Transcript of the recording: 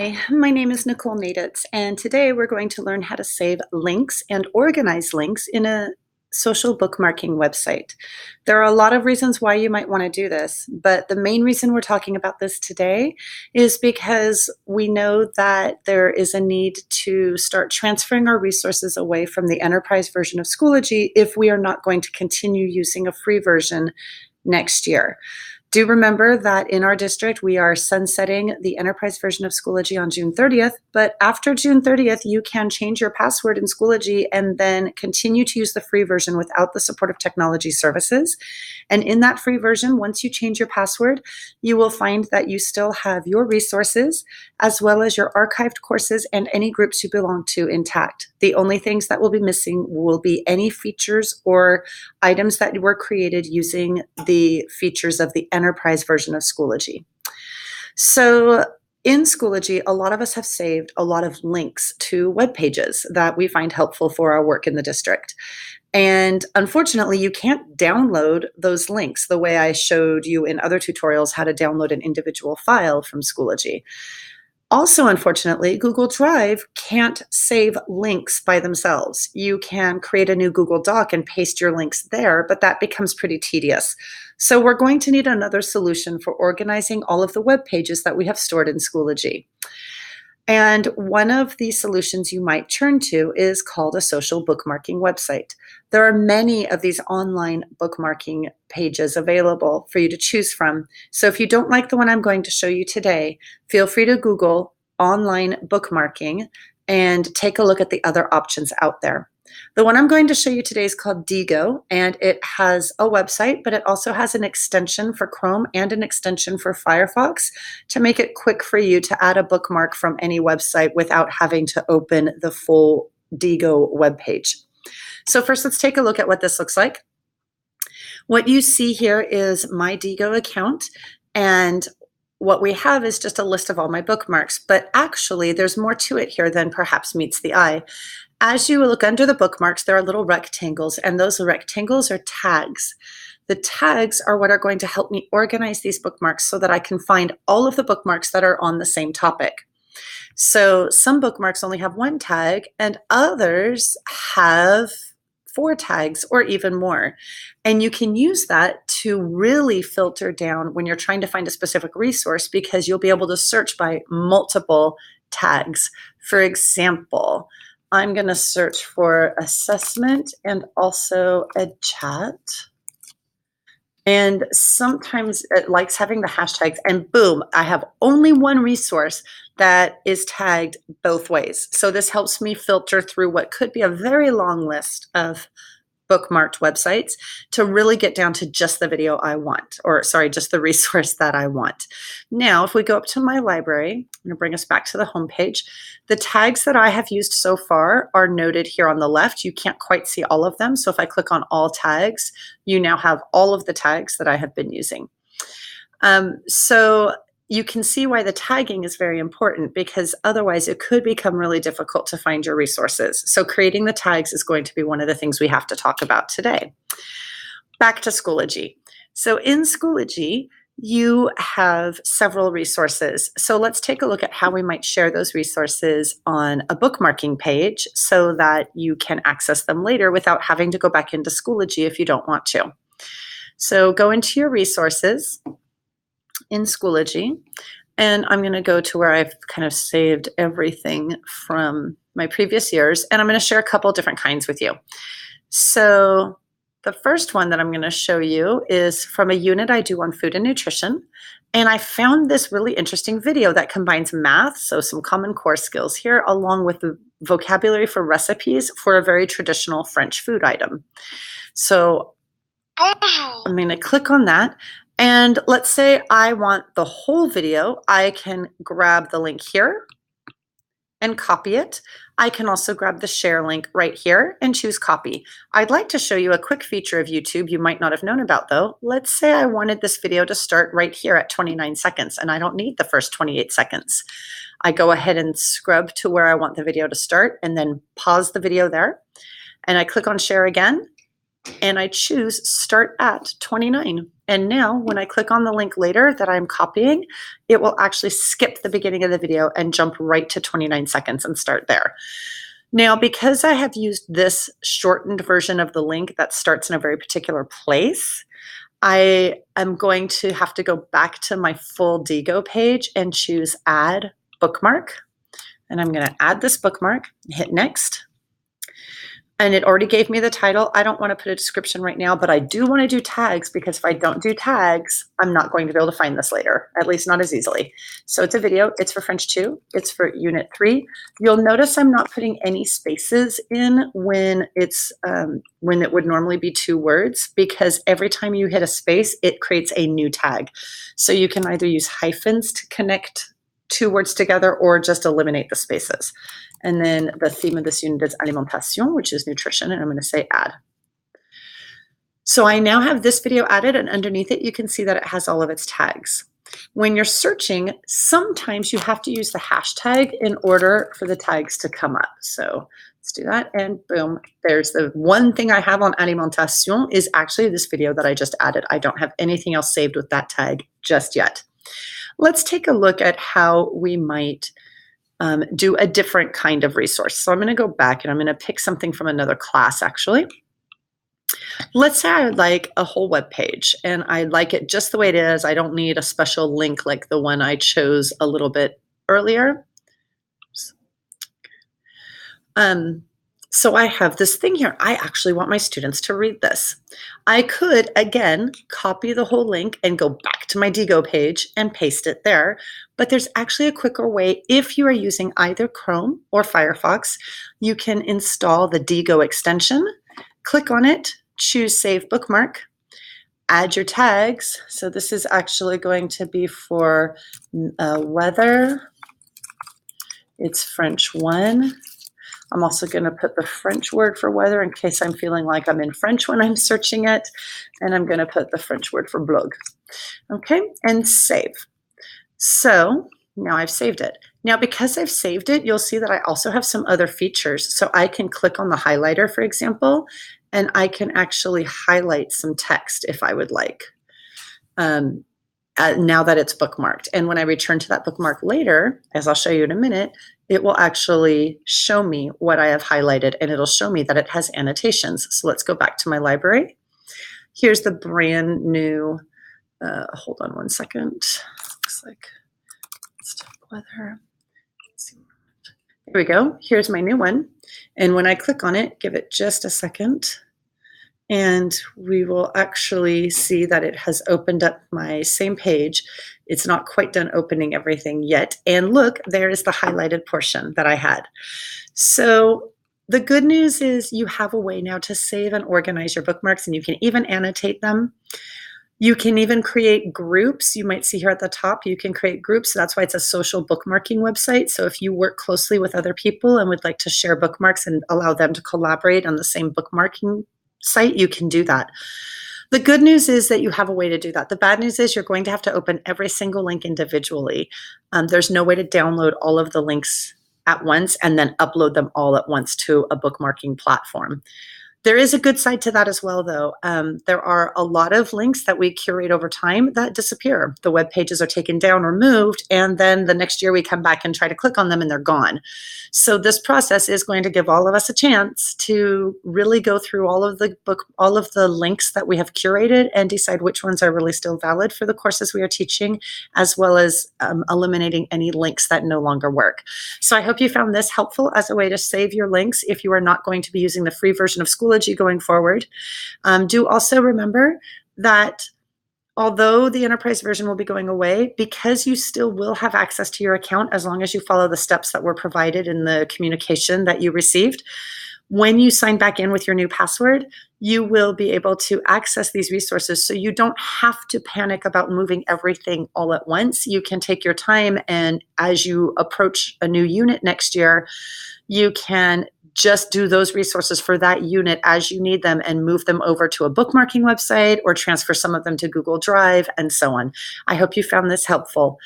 Hi, my name is Nicole Naditz, and today we're going to learn how to save links and organize links in a social bookmarking website. There are a lot of reasons why you might want to do this, but the main reason we're talking about this today is because we know that there is a need to start transferring our resources away from the enterprise version of Schoology if we are not going to continue using a free version next year. Do remember that in our district, we are sunsetting the enterprise version of Schoology on June 30th, but after June 30th, you can change your password in Schoology and then continue to use the free version without the support of technology services. And in that free version, once you change your password, you will find that you still have your resources as well as your archived courses and any groups you belong to intact. The only things that will be missing will be any features or items that were created using the features of the enterprise version of Schoology. So in Schoology, a lot of us have saved a lot of links to web pages that we find helpful for our work in the district. And unfortunately, you can't download those links the way I showed you in other tutorials how to download an individual file from Schoology. Also, unfortunately, Google Drive can't save links by themselves. You can create a new Google Doc and paste your links there, but that becomes pretty tedious. So we're going to need another solution for organizing all of the web pages that we have stored in Schoology. And one of the solutions you might turn to is called a social bookmarking website. There are many of these online bookmarking pages available for you to choose from. So if you don't like the one I'm going to show you today, feel free to Google online bookmarking and take a look at the other options out there. The one I'm going to show you today is called Diigo, and it has a website, but it also has an extension for Chrome and an extension for Firefox to make it quick for you to add a bookmark from any website without having to open the full Diigo webpage. So first, let's take a look at what this looks like. What you see here is my Diigo account, and what we have is just a list of all my bookmarks, but actually there's more to it here than perhaps meets the eye. As you look under the bookmarks, there are little rectangles, and those rectangles are tags. The tags are what are going to help me organize these bookmarks so that I can find all of the bookmarks that are on the same topic. So some bookmarks only have one tag, and others have 4 tags or even more. And you can use that to really filter down when you're trying to find a specific resource, because you'll be able to search by multiple tags. For example, I'm going to search for assessment and also EdChat. And sometimes it likes having the hashtags, and boom, I have only one resource that is tagged both ways. So this helps me filter through what could be a very long list of bookmarked websites to really get down to just the video I want, or sorry, just the resource that I want. Now, if we go up to my library, I'm going to bring us back to the home page. The tags that I have used so far are noted here on the left. You can't quite see all of them. So if I click on all tags, you now have all of the tags that I have been using. So you can see why the tagging is very important, because otherwise it could become really difficult to find your resources. So creating the tags is going to be one of the things we have to talk about today. Back to Schoology. So in Schoology, you have several resources. So let's take a look at how we might share those resources on a bookmarking page so that you can access them later without having to go back into Schoology if you don't want to. So go into your resources in Schoology, and I'm going to go to where I've kind of saved everything from my previous years, and I'm going to share a couple different kinds with you. So the first one that I'm going to show you is from a unit I do on food and nutrition, and I found this really interesting video that combines math, so some common core skills here, along with the vocabulary for recipes for a very traditional French food item. So I'm going to click on that. And let's say I want the whole video. I can grab the link here and copy it. I can also grab the share link right here and choose copy. I'd like to show you a quick feature of YouTube you might not have known about though. Let's say I wanted this video to start right here at 29 seconds and I don't need the first 28 seconds. I go ahead and scrub to where I want the video to start and then pause the video there. And I click on share again. and I choose Start at 29. And now when I click on the link later that I'm copying, it will actually skip the beginning of the video and jump right to 29 seconds and start there. Now, because I have used this shortened version of the link that starts in a very particular place, I am going to have to go back to my full Diigo page and choose Add Bookmark. And I'm going to add this bookmark, hit Next. And it already gave me the title. I don't want to put a description right now, but I do want to do tags, because if I don't do tags, I'm not going to be able to find this later, at least not as easily. So it's a video. It's for French 2. It's for Unit 3. You'll notice I'm not putting any spaces in when it's when it would normally be 2 words, because every time you hit a space, it creates a new tag. So you can either use hyphens to connect 2 words together or just eliminate the spaces. And then the theme of this unit is alimentation, which is nutrition, and I'm going to say add. So I now have this video added, and underneath it, you can see that it has all of its tags. When you're searching, sometimes you have to use the hashtag in order for the tags to come up. So let's do that, and boom, there's the one thing I have on alimentation is actually this video that I just added. I don't have anything else saved with that tag just yet. Let's take a look at how we might do a different kind of resource. So I'm going to go back and I'm going to pick something from another class, actually. Let's say I would like a whole web page and I like it just the way it is. I don't need a special link like the one I chose a little bit earlier. So I have this thing here. I actually want my students to read this. I could, again, copy the whole link and go back to my Diigo page and paste it there. But there's actually a quicker way. If you are using either Chrome or Firefox, you can install the Diigo extension, click on it, choose Save Bookmark, add your tags. So this is actually going to be for weather. It's French 1. I'm also going to put the French word for weather in case I'm feeling like I'm in French when I'm searching it. And I'm going to put the French word for blog. Okay, and save. So now I've saved it. Now, because I've saved it, you'll see that I also have some other features. So I can click on the highlighter, for example, and I can actually highlight some text if I would like. Now that it's bookmarked. And when I return to that bookmark later, as I'll show you in a minute, it will actually show me what I have highlighted, and it'll show me that it has annotations. So let's go back to my library. Here's the brand new, hold on one second. Looks like it's weather. Here we go. Here's my new one. And when I click on it, give it just a second. And we will actually see that it has opened up my same page. It's not quite done opening everything yet. And look, there is the highlighted portion that I had. So the good news is you have a way now to save and organize your bookmarks, and you can even annotate them. You can even create groups. You might see here at the top, you can create groups. That's why it's a social bookmarking website. So if you work closely with other people and would like to share bookmarks and allow them to collaborate on the same bookmarking site, you can do that. The good news is that you have a way to do that. The bad news is you're going to have to open every single link individually. There's no way to download all of the links at once and then upload them all at once to a bookmarking platform. There is a good side to that as well, though. There are a lot of links that we curate over time that disappear. The web pages are taken down or moved, and then the next year we come back and try to click on them and they're gone. So this process is going to give all of us a chance to really go through all of the links that we have curated and decide which ones are really still valid for the courses we are teaching, as well as eliminating any links that no longer work. So I hope you found this helpful as a way to save your links if you are not going to be using the free version of Schoology going forward. Do also remember that although the enterprise version will be going away, because you still will have access to your account as long as you follow the steps that were provided in the communication that you received, when you sign back in with your new password, you will be able to access these resources. So you don't have to panic about moving everything all at once. You can take your time, and as you approach a new unit next year, you can just do those resources for that unit as you need them and move them over to a bookmarking website or transfer some of them to Google Drive and so on. I hope you found this helpful.